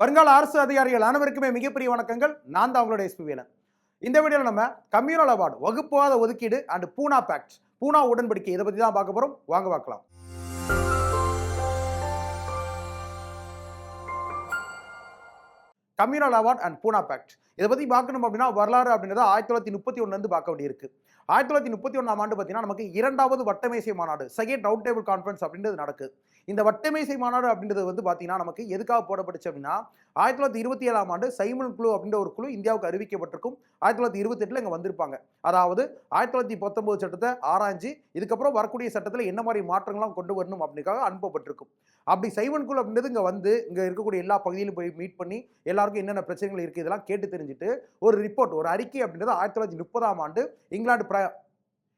வருங்கால அரசு அதிகாரிகள் அனைவருக்குமே மிகப்பெரிய வணக்கங்கள். நான் தான் அவங்களோட எஸ்பி வேலன். இந்த வீடியோவில் நம்ம கம்யூனல் அவார்டு, வகுப்புவாத ஒதுக்கீடு அண்ட் பூனா பேக்ட், பூனா உடன்படிக்கை இதை பற்றி தான் பார்க்க போகிறோம். வாங்க பார்க்கலாம். Communal award and Poona pact இதை பற்றி பார்க்கணும் அப்படின்னா வரலாறு அப்படின்றத 1931 பார்க்க வேண்டியிருக்கு. 1931 ஆண்டு பார்த்தீங்கன்னா நமக்கு இரண்டாவது வட்டமேசை மாநாடு, செகண்ட் ரவுண்ட் டேபிள் கான்ஃபரன்ஸ் அப்படின்றது நடக்குது. இந்த வட்டமேசை மாநாடு அப்படின்றது பார்த்தீங்கன்னா நமக்கு எதுக்காக போடப்பட்டுச்சு அப்படின்னா 1927 ஆண்டு சைமன் குழு அப்படின்ற ஒரு குழு இந்தியாவுக்கு அறிவிக்கப்பட்டிருக்கும். 1928 இங்கே வந்திருப்பாங்க. அதாவது 1919 சட்டத்தை ஆராய்ஞ்சு இதுக்கப்புறம் வரக்கூடிய சட்டத்தில் என்ன மாதிரி மாற்றங்கள்லாம் கொண்டு வரணும் அப்படின்றதுக்காக அனுப்பப்பட்டிருக்கும். அப்படி சைமன் குழு அப்படின்றது இங்கே இருக்கக்கூடிய எல்லா பகுதியிலும் போய் மீட் பண்ணி எல்லாருக்கும் என்னென்ன பிரச்சனைகள் இருக்குது இதெல்லாம் கேட்டு தெரிஞ்சுட்டு ஒரு ரிப்போர்ட், ஒரு அறிக்கை அப்படின்றது 1930 ஆண்டு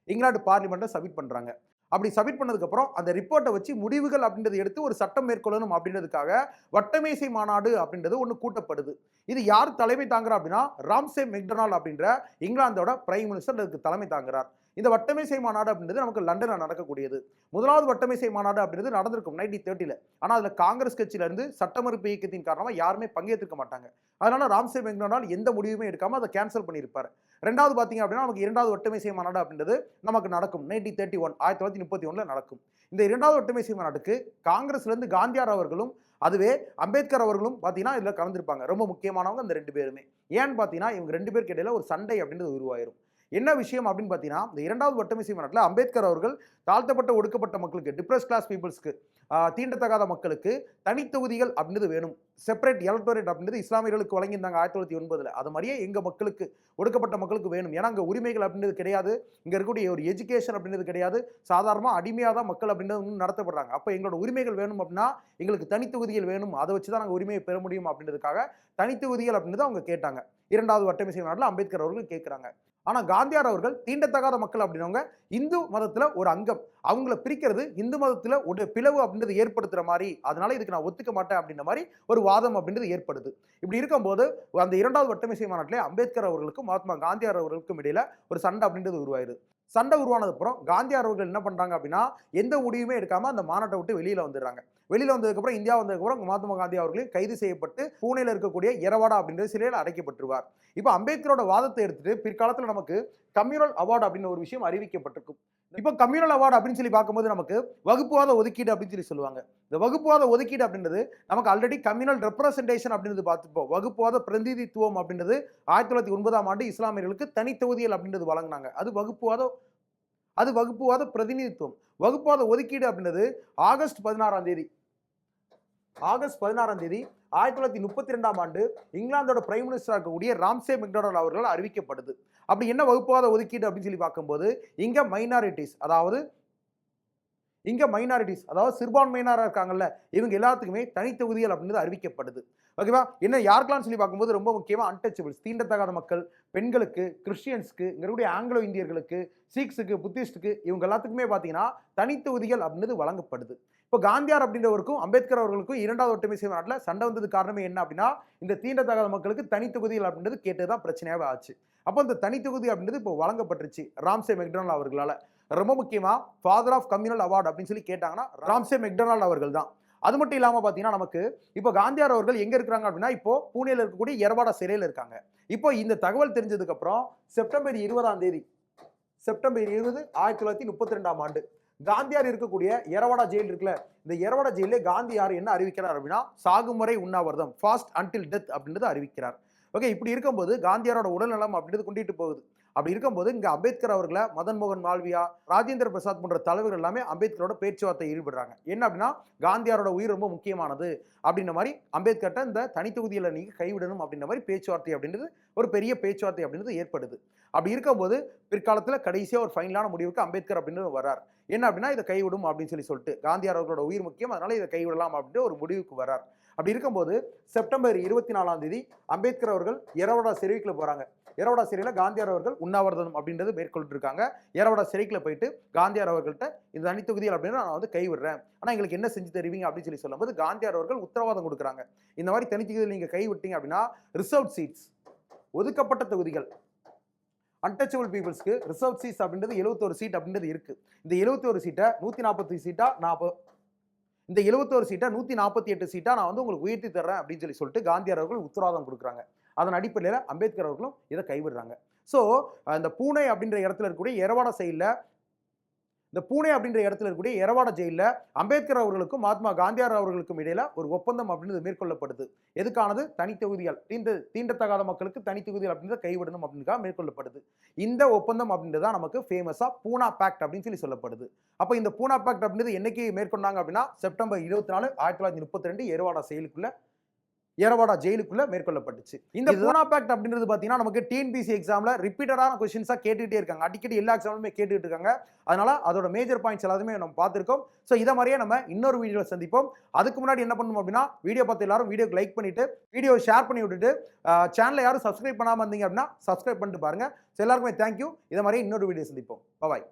இங்கிலாந்து பார்லிமெண்ட்டை சப்மிட் பண்ணுறாங்க. அப்படி சப்மிட் பண்ணதுக்கப்புறம் அந்த ரிப்போர்ட்டை வச்சு முடிவுகள் அப்படின்றத எடுத்து ஒரு சட்டம் மேற்கொள்ளணும் அப்படின்றதுக்காக வட்டமேசை மாநாடு அப்படின்றது ஒன்று கூட்டப்படுது. இது யார் தலைமை தாங்குறா அப்படின்னா ராம்சே மெக்டொனால்ட் அப்படின்ற இங்கிலாந்தோட பிரைம் மினிஸ்டர் இதுக்கு தலைமை தாங்குறார். இந்த வட்டமேசை மாநாடு அப்படின்றது நமக்கு லண்டனில் நடக்கக்கூடியது. முதலாவது வட்டமேசை மாநாடு அப்படின்றது நடந்திருக்கும் 1930. ஆனால் அதில் காங்கிரஸ் கட்சியிலிருந்து சட்ட மறுப்பு இயக்கத்தின் காரணமாக யாருமே பங்கேற்க மாட்டாங்க. அதனால ராம்சே மெக்டொனால்ட் எந்த முடிவுமே எடுக்காமல் அதை கேன்சல் பண்ணியிருப்பார். ரெண்டாவது பார்த்தீங்க அப்படின்னா நமக்கு இரண்டாவது வட்டமேசை மாநாடு அப்படின்றது நமக்கு நடக்கும் 1931 நடக்கும். இந்த இரண்டாவது வட்டமேசை மாநாட்டுக்கு காங்கிரஸ்லேருந்து காந்தியார் அவர்களும் அதுவே அம்பேத்கர் அவர்களும் பார்த்தீங்கன்னா இதில் கலந்துருப்பாங்க. ரொம்ப முக்கியமானவங்க இந்த ரெண்டு பேருமே. ஏன்னு பார்த்தீங்கன்னா இவங்க ரெண்டு பேருக்கு இடையில ஒரு சண்டை அப்படின்றது உருவாயிரும். என்ன விஷயம் அப்படின்னு பார்த்தீங்கன்னா இந்த இரண்டாவது வட்டமேசை மாநாட்டில் அம்பேத்கர் அவர்கள் தாழ்த்தப்பட்ட ஒடுக்கப்பட்ட மக்களுக்கு, டிப்ரெஸ் கிளாஸ் பீப்புள்ஸ்க்கு, தீண்டத்தகாத மக்களுக்கு தனித்தொகுதிகள் அப்படின்றது வேணும், செப்பரேட் எலக்டோரேட் அப்படின்றது இஸ்லாமியர்களுக்கு வழங்கியிருந்தாங்க 1909. அது மாதிரியே எங்கள் மக்களுக்கு, ஒடுக்கப்பட்ட மக்களுக்கு வேணும். ஏன்னா அங்கே உரிமைகள் அப்படின்றது கிடையாது, இங்கே இருக்கக்கூடிய ஒரு எஜுகேஷன் அப்படின்றது கிடையாது, சாதாரணமாக அடிமையாக தான் மக்கள் அப்படின்றது நடத்தப்படுறாங்க. அப்போ எங்களோட உரிமைகள் வேணும் அப்படின்னா எங்களுக்கு தனித்தொகுதிகள் வேணும், அதை வச்சு தான் நாங்கள் உரிமையை பெற முடியும் அப்படின்றதுக்காக தனித்தொகுதிகள் அப்படின்றது அவங்க கேட்டாங்க. இரண்டாவது வட்டமேசை மாநாட்டில் அம்பேத்கர் அவர்கள் கேட்குறாங்க. ஆனால் காந்தியார் அவர்கள் தீண்டத்தகாத மக்கள் அப்படின்னவங்க இந்து மதத்தில் ஒரு அங்கம், அவங்கள பிரிக்கிறது இந்து மதத்தில் ஒரு பிளவு அப்படின்றது ஏற்படுத்துகிற மாதிரி, அதனால இதுக்கு நான் ஒத்துக்க மாட்டேன் அப்படின்ற மாதிரி ஒரு வாதம் அப்படின்றது ஏற்படுது. இப்படி இருக்கும்போது அந்த இரண்டாவது வட்டமேசை மாநாட்டிலே அம்பேத்கர் அவர்களுக்கும் மகாத்மா காந்தியார் அவர்களுக்கும் இடையில ஒரு சண்டை அப்படின்றது உருவாயிருது. சண்டை உருவானதுக்கப்புறம் காந்தியார் அவர்கள் என்ன பண்ணுறாங்க அப்படின்னா எந்த முடிவுமே எடுக்காமல் அந்த மாநாட்டை விட்டு வெளியில் வந்துடுறாங்க. வெளியில் வந்ததுக்கப்புறம் இந்தியா வந்ததுக்கப்புறம் மகாத்மா காந்தி அவர்களையும் கைது செய்யப்பட்டு பூனேல இருக்கக்கூடிய எரவாடா அப்படின்ற சிலையில் அடைக்கப்பட்டுருவார். இப்போ அம்பேத்கரோட வாதத்தை எடுத்துட்டு பிற்காலத்தில் நமக்கு கம்யூனல் அவார்டு அப்படின்னு ஒரு விஷயம் அறிவிக்கப்பட்டிருக்கும். இப்போ கம்யூனல் அவார்டு அப்படின்னு சொல்லி பார்க்கும்போது நமக்கு வகுப்புவாத ஒதுக்கீடு அப்படின்னு சொல்லுவாங்க. இந்த வகுப்புவாத ஒதுக்கீடு அப்படின்றது நமக்கு ஆல்ரெடி கம்யூனல் ரெப்ரசன்டேஷன் அப்படின்றது பார்த்துப்போம். வகுப்புவாத பிரதிநிதித்துவம் அப்படின்றது 1909 ஆண்டு இஸ்லாமியர்களுக்கு தனித்தொகுதிகள் அப்படின்றது வழங்கினாங்க. அது வகுப்புவாத பிரதிநிதித்துவம். வகுப்புவாத ஒதுக்கீடு அப்படின்றது ஆகஸ்ட் 16 தேதி 1932 ஆண்டு இங்கிலாந்தோட பிரைம் மினிஸ்டராக இருக்கக்கூடிய ராம்சே மெக்டொனால்ட் அவர்களால் அறிவிக்கப்படுது. அப்படி என்ன வகுப்புவாத ஒதுக்கீடு அப்படின்னு சொல்லி பார்க்கும்போது இங்க மைனாரிட்டிஸ் அதாவது சிறுபான்மையினராக இருக்காங்கல்ல, இவங்க எல்லாத்துக்குமே தனித்தொகுதிகள் அப்படின்றது அறிவிக்கப்படுது. ஓகேவா? என்ன யாருக்கெல்லாம் சொல்லி பார்க்கும்போது ரொம்ப முக்கியமாக அன்டச்சபிள்ஸ், தீண்டத்தகாத மக்கள், பெண்களுக்கு, கிறிஸ்டியன்ஸ்க்கு, இங்கே இருக்கக்கூடிய ஆங்கிலோ இந்தியர்களுக்கு, சீக்ஸுக்கு, புத்திஸ்டுக்கு, இவங்க எல்லாத்துக்குமே பார்த்தீங்கன்னா தனித்தொகுதிகள் அப்படின்றது வழங்கப்படுது. இப்போ காந்தியார் அப்படின்றவருக்கும் அம்பேத்கர் அவர்களுக்கும் இரண்டாவது ஒட்டுமேசை மாநாட்டில் சண்டை வந்தது காரணமே என்ன அப்படின்னா இந்த தீண்டத்தகாத மக்களுக்கு தனித்தொகுதிகள் அப்படின்றது கேட்டதுதான் பிரச்சனையாகவே ஆச்சு. அப்போ இந்த தனித்தொகுதி அப்படின்றது இப்போ வழங்கப்பட்டுருச்சு ராம்சே மெக்டொனால்ட் அவர்களால். ரொம்ப முக்கியமாக ஃபாதர் ஆஃப் கம்யூனல் அவார்டு அப்படின்னு சொல்லி கேட்டாங்கன்னா ராம்சே மெக்டொனால்ட் அவர்கள் தான். அது மட்டும் இல்லாமல் பார்த்தீங்கன்னா நமக்கு இப்போ காந்தியார் அவர்கள் எங்கே இருக்கிறாங்க அப்படின்னா இப்போ பூனேல இருக்கக்கூடிய எரவாடா சிறையில் இருக்காங்க. இப்போ இந்த தகவல் தெரிஞ்சதுக்கப்புறம் செப்டம்பர் 20 1932 ஆண்டு காந்தியார் இருக்கக்கூடிய எரவாடா ஜெயில் இருக்குல்ல, இந்த எரவாடா ஜெயிலே காந்தியார் என்ன அறிவிக்கிறார் அப்படின்னா சாகுமுறை உண்ணாவிரதம், ஃபாஸ்ட் அன்டில் டெத் அப்படின்றது அறிவிக்கிறார். ஓகே, இப்படி இருக்கும்போது காந்தியாரோட உடல்நலம் அப்படின்றது கொண்டுட்டு போகுது. அப்படி இருக்கும்போது இங்கே அம்பேத்கர் அவர்களை மதன் மோகன் மால்வியா, ராஜேந்திர பிரசாத் போன்ற தலைவர்கள் எல்லாமே அம்பேத்கரோட பேச்சுவார்த்தை ஈடுபடுறாங்க. என்ன அப்படின்னா காந்தியாரோட உயிர் ரொம்ப முக்கியமானது அப்படின்ற மாதிரி அம்பேத்கர்ட்ட இந்த தனித்தொகுதியில் நீங்கள் கைவிடணும் அப்படின்ற மாதிரி பேச்சுவார்த்தை அப்படின்றது ஒரு பெரிய பேச்சுவார்த்தை அப்படின்றது ஏற்படுது. அப்படி இருக்கும்போது பிற்காலத்தில் கடைசியாக ஒரு ஃபைனலான முடிவுக்கு அம்பேத்கர் அப்படின்றது வர்றார். என்ன அப்படின்னா இதை கைவிடும் அப்படின்னு சொல்லிட்டு காந்தியார் அவர்களோட உயிர் முக்கியம், அதனால இதை கைவிடலாம் அப்படின்ட்டு ஒரு முடிவுக்கு வர்றார். அப்படி இருக்கும்போது செப்டம்பர் 24 அம்பேத்கர் அவர்கள் எரவாடா சிறைக்குள்ள போகிறாங்க. எரவாடா சிறையில் காந்தியார் அவர்கள் உண்ணாவிரதம் அப்படின்றது மேற்கொண்டு இருக்காங்க. எரவாடா சிறைக்குள்ள போயிட்டு காந்தியார் அவர்கள்ட்ட இந்த தனித்தொகுதிகள் அப்படின்னு நான் கைவிடுறேன், ஆனால் எங்களுக்கு என்ன செஞ்சு தருவீங்க அப்படின்னு சொல்லும்போது காந்தியார் அவர்கள் உத்தரவாதம் கொடுக்குறாங்க. இந்த மாதிரி தனித்தொகுதியில் நீங்கள் கைவிட்டீங்க அப்படின்னா ரிசர்வ் சீட்ஸ், ஒதுக்கப்பட்ட தொகுதிகள், அன்டச்சபிள் பீப்புள்ஸ்க்கு ரிசர்வ் சீட்ஸ் அப்படின்றது 71 சீட் அப்படின்றது இருக்கு. இந்த 71 சீட்டை 140 சீட்டா இந்த 71 சீட்டை 148 சீட்டா நான் வந்து உங்களுக்கு உயர்த்தி தர்றேன் அப்படின்னு சொல்லிட்டு காந்தியார் அவர்கள் உத்தரவாதம் கொடுக்குறாங்க. அதன் அடிப்படையில் அம்பேத்கர் அவர்களும் இதை கைவிடுறாங்க. ஸோ இந்த பூனே அப்படின்ற இடத்துல இருக்கக்கூடிய எரவாடா சைடில் இந்த பூனே அப்படின்ற இடத்துல இருக்கக்கூடிய எரவாடா ஜெயிலில் அம்பேத்கர் அவர்களுக்கும் மகாத்மா காந்தியார் அவர்களுக்கும் இடையில ஒரு ஒப்பந்தம் அப்படின்றது மேற்கொள்ளப்படுது. எதுக்கானது? தனித்தொகுதிகள், தீண்டத்தகாத மக்களுக்கு தனித்தொகுதிகள் அப்படின்றத கைவிடணும் அப்படின்றதுக்காக மேற்கொள்ளப்படுது. இந்த ஒப்பந்தம் அப்படின்றது தான் நமக்கு ஃபேமஸா பூனா பேக்ட் அப்படின்னு சொல்லப்படுது. அப்போ இந்த பூனா பேக்ட் அப்படின்றது என்னைக்கு மேற்கொண்டாங்க அப்படின்னா செப்டம்பர் 24, 1932 எரவாடா ஜெயிலுக்குள்ள மேற்கொள்ளப்பட்டுச்சு. இந்த பூனா பேக்ட் அப்படின்றது பாத்தீங்கன்னா நமக்கு டிஎன்பிஎஸ்சி எக்ஸாம்ல ரிப்பீட்டடான கொஸ்டின்ஸா கேட்டுட்டே இருக்காங்க. அடிக்கடி எல்லா எக்ஸாம்லுமே கேட்டுட்டு இருக்காங்க. அதனால அதோட மேஜர் பாயிண்ட்ஸ் எல்லாத்தையுமே நம்ம பார்த்திருக்கோம். ஸோ இதை மாதிரியே நம்ம இன்னொரு வீடியோவில் சந்திப்போம். அதுக்கு முன்னாடி என்ன பண்ணணும் அப்படின்னா வீடியோ பார்த்து எல்லாரும் வீடியோக்கு லைக் பண்ணிட்டு வீடியோ ஷேர் பண்ணி விட்டுட்டு சேனலை யாரும் சப்ஸ்கிரைப் பண்ணாம இருந்தீங்க அப்படின்னா சப்ஸ்கிரைப் பண்ணிட்டு பாருங்க. ஸோ எல்லாருக்குமே தேங்க்யூ. இதை மாதிரியே இன்னொரு வீடியோ சந்திப்போம். பாய்.